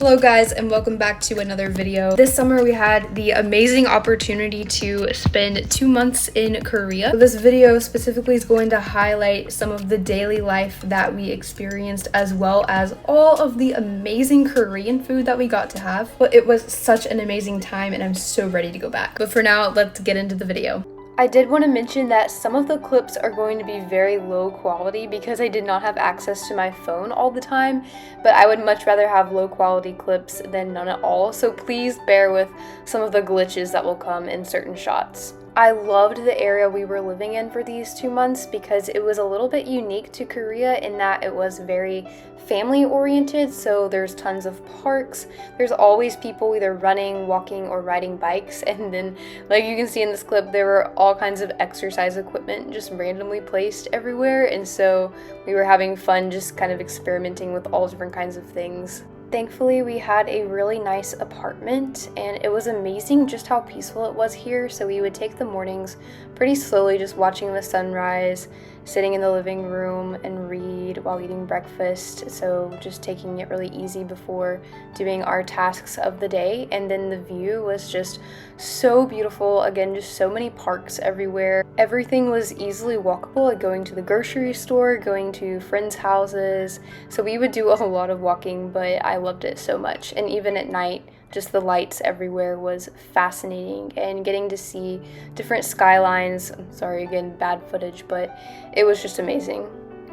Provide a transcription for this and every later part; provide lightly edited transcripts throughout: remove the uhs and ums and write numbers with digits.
Hello guys, and welcome back to another video. This summer we had the amazing opportunity to spend 2 months in Korea. This video specifically is going to highlight some of the daily life that we experienced, as well as all of the amazing Korean food that we got to have. But it was such an amazing time and I'm so ready to go back. But for now, let's get into the video. I did want to mention that some of the clips are going to be very low quality because I did not have access to my phone all the time, but I would much rather have low quality clips than none at all, so please bear with some of the glitches that will come in certain shots. I loved the area we were living in for these 2 months because it was a little bit unique to Korea in that it was very family oriented, so there's tons of parks. There's always people either running, walking, or riding bikes, and then like you can see in this clip, there were all kinds of exercise equipment just randomly placed everywhere, and so we were having fun just kind of experimenting with all different kinds of things. Thankfully, we had a really nice apartment and it was amazing just how peaceful it was here. So we would take the mornings pretty slowly, just watching the sunrise, sitting in the living room and read while eating breakfast. So just taking it really easy before doing our tasks of the day. And then the view was just so beautiful. Again, just so many parks everywhere. Everything was easily walkable, like going to the grocery store, going to friends' houses. So we would do a lot of walking, but I loved it so much. And even at night, just the lights everywhere was fascinating, and getting to see different skylines. I'm sorry, again, bad footage, but it was just amazing.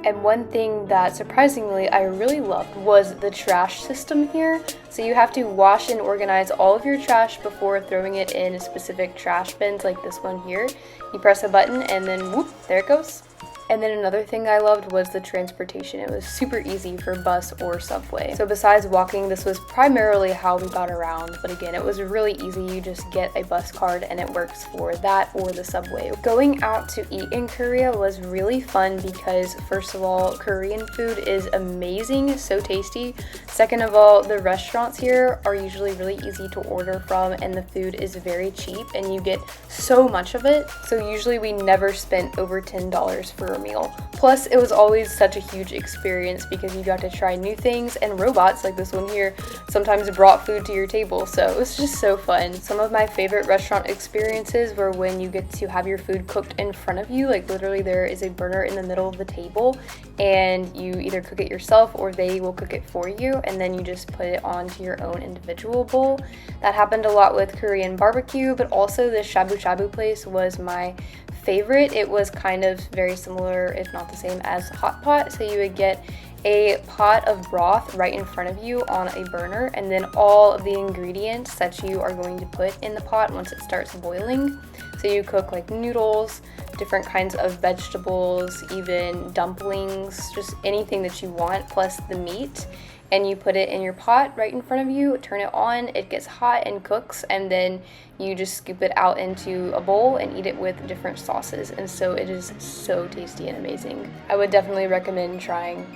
And one thing that surprisingly I really loved was the trash system here. So you have to wash and organize all of your trash before throwing it in specific trash bins like this one here. You press a button and then whoop, there it goes. And then another thing I loved was the transportation. It was super easy for bus or subway. So besides walking, this was primarily how we got around. But again, it was really easy. You just get a bus card and it works for that or the subway. Going out to eat in Korea was really fun because first of all, Korean food is amazing, so tasty. Second of all, the restaurants here are usually really easy to order from and the food is very cheap and you get so much of it. So usually we never spent over $10 for a meal. Plus, it was always such a huge experience because you got to try new things, and robots like this one here sometimes brought food to your table, so it was just so fun. Some of my favorite restaurant experiences were when you get to have your food cooked in front of you, like literally there is a burner in the middle of the table and you either cook it yourself or they will cook it for you, and then you just put it onto your own individual bowl. That happened a lot with Korean barbecue, but also the shabu shabu place was my favorite. It was kind of very similar, if not the same, as hot pot. So you would get a pot of broth right in front of you on a burner, and then all of the ingredients that you are going to put in the pot once it starts boiling. So you cook like noodles, different kinds of vegetables, even dumplings, just anything that you want, plus the meat. And you put it in your pot right in front of you, turn it on, it gets hot and cooks, and then you just scoop it out into a bowl and eat it with different sauces. And so it is so tasty and amazing. I would definitely recommend trying.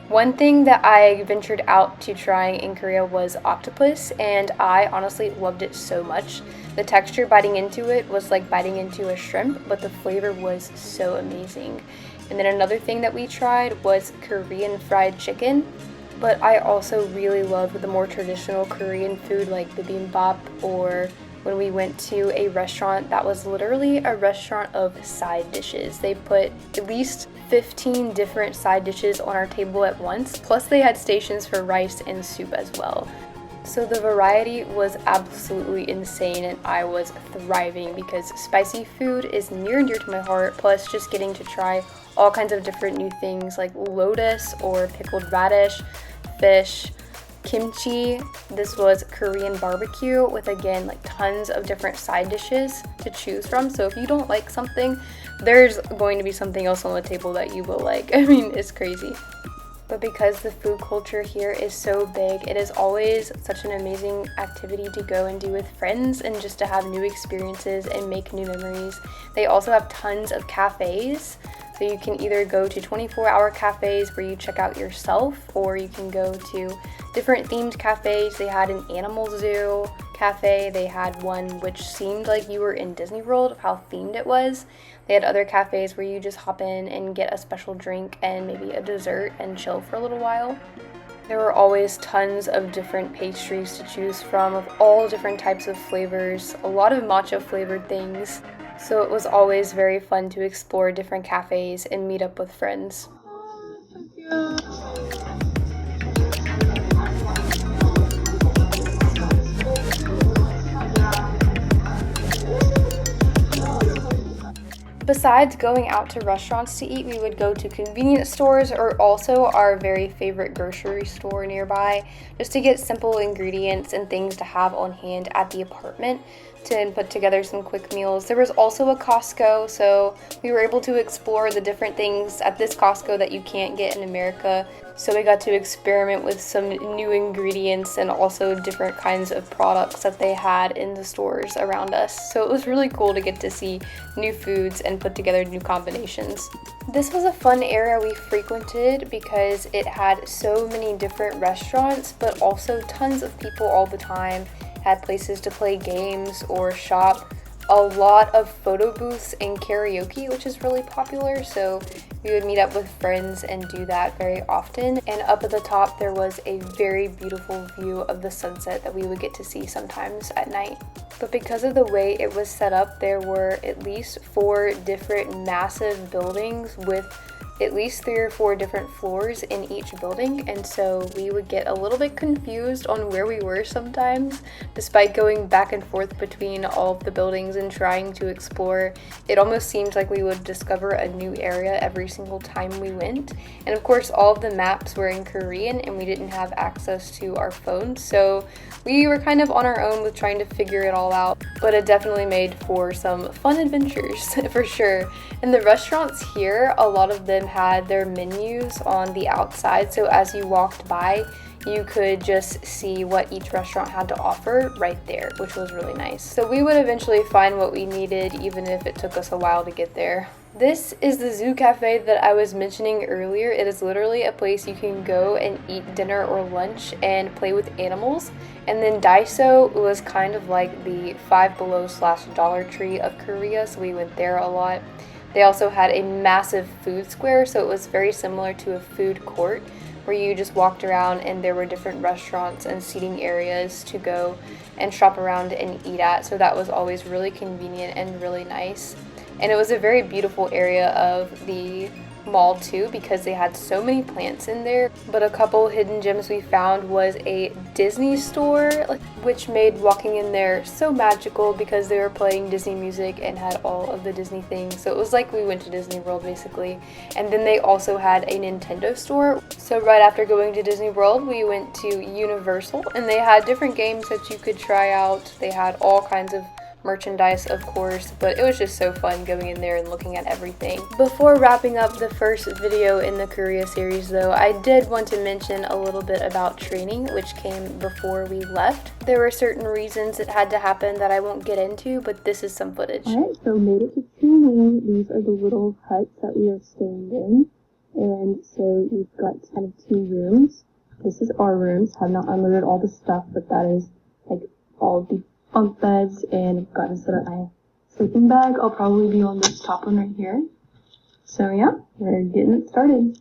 One thing that I ventured out to trying in Korea was octopus, and I honestly loved it so much. The texture biting into it was like biting into a shrimp, but the flavor was so amazing. And then another thing that we tried was Korean fried chicken. But I also really loved the more traditional Korean food like bibimbap, or when we went to a restaurant that was literally a restaurant of side dishes. They put at least 15 different side dishes on our table at once, plus they had stations for rice and soup as well. So the variety was absolutely insane and I was thriving because spicy food is near and dear to my heart, plus just getting to try all kinds of different new things like lotus or pickled radish, fish, kimchi. This was Korean barbecue with, again, like tons of different side dishes to choose from. So if you don't like something, there's going to be something else on the table that you will like. I mean, it's crazy. But because the food culture here is so big, it is always such an amazing activity to go and do with friends and just to have new experiences and make new memories. They also have tons of cafes. So you can either go to 24-hour cafes where you check out yourself, or you can go to different themed cafes. They had an animal zoo cafe. They had one which seemed like you were in Disney World of how themed it was. They had other cafes where you just hop in and get a special drink and maybe a dessert and chill for a little while. There were always tons of different pastries to choose from of all different types of flavors, a lot of matcha flavored things. So it was always very fun to explore different cafes and meet up with friends. Besides going out to restaurants to eat, we would go to convenience stores or also our very favorite grocery store nearby just to get simple ingredients and things to have on hand at the apartment to put together some quick meals. There was also a Costco, so we were able to explore the different things at this Costco that you can't get in America. So we got to experiment with some new ingredients and also different kinds of products that they had in the stores around us. So it was really cool to get to see new foods and put together new combinations. This was a fun area we frequented because it had so many different restaurants, but also tons of people all the time. Had places to play games or shop, a lot of photo booths and karaoke, which is really popular, so we would meet up with friends and do that very often. And up at the top there was a very beautiful view of the sunset that we would get to see sometimes at night. But because of the way it was set up, there were at least 4 different massive buildings with at least 3 or 4 different floors in each building, and so we would get a little bit confused on where we were sometimes. Despite going back and forth between all of the buildings and trying to explore, it almost seemed like we would discover a new area every single time we went. And of course all of the maps were in Korean and we didn't have access to our phones, so we were kind of on our own with trying to figure it all out, but it definitely made for some fun adventures for sure. And the restaurants here, a lot of them had their menus on the outside, so as you walked by you could just see what each restaurant had to offer right there, which was really nice. So we would eventually find what we needed even if it took us a while to get there. This is the Zoo Cafe that I was mentioning earlier. It is literally a place you can go and eat dinner or lunch and play with animals. And then Daiso was kind of like the Five Below / Dollar Tree of Korea, so we went there a lot. They also had a massive food square, so it was very similar to a food court where you just walked around and there were different restaurants and seating areas to go and shop around and eat at. So that was always really convenient and really nice. And it was a very beautiful area of the mall too because they had so many plants in there. But a couple hidden gems we found was a Disney store, which made walking in there so magical because they were playing Disney music and had all of the Disney things. So it was like we went to Disney World basically. And then they also had a Nintendo store. So right after going to Disney World, we went to Universal and they had different games that you could try out. They had all kinds of merchandise, of course, but it was just so fun going in there and looking at everything. Before wrapping up the first video in the Korea series though, I did want to mention a little bit about training, which came before we left. There were certain reasons it had to happen that I won't get into, but this is some footage. Alright, so made it to training. These are the little huts that we are staying in. And so we've got kind of 2 rooms. This is our rooms. Have not unloaded all the stuff, but that is like all of the bunk beds, and I've got to set up my sleeping bag. I'll probably be on this top one right here. So yeah, we're getting it started.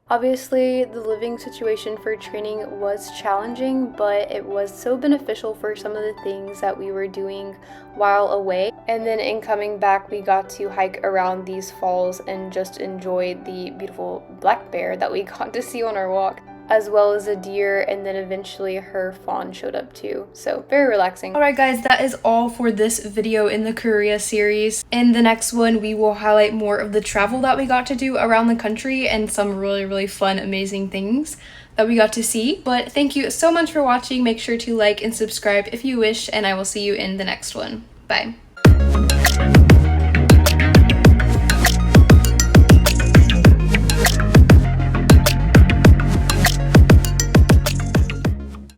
Obviously, the living situation for training was challenging, but it was so beneficial for some of the things that we were doing while away. And then in coming back, we got to hike around these falls and just enjoy the beautiful black bear that we got to see on our walk, as well as a deer, and then eventually her fawn showed up too. So very relaxing. Alright guys, that is all for this video in the Korea series. In the next one, we will highlight more of the travel that we got to do around the country and some really fun, amazing things that we got to see. But thank you so much for watching. Make sure to like and subscribe if you wish, and I will see you in the next one. Bye.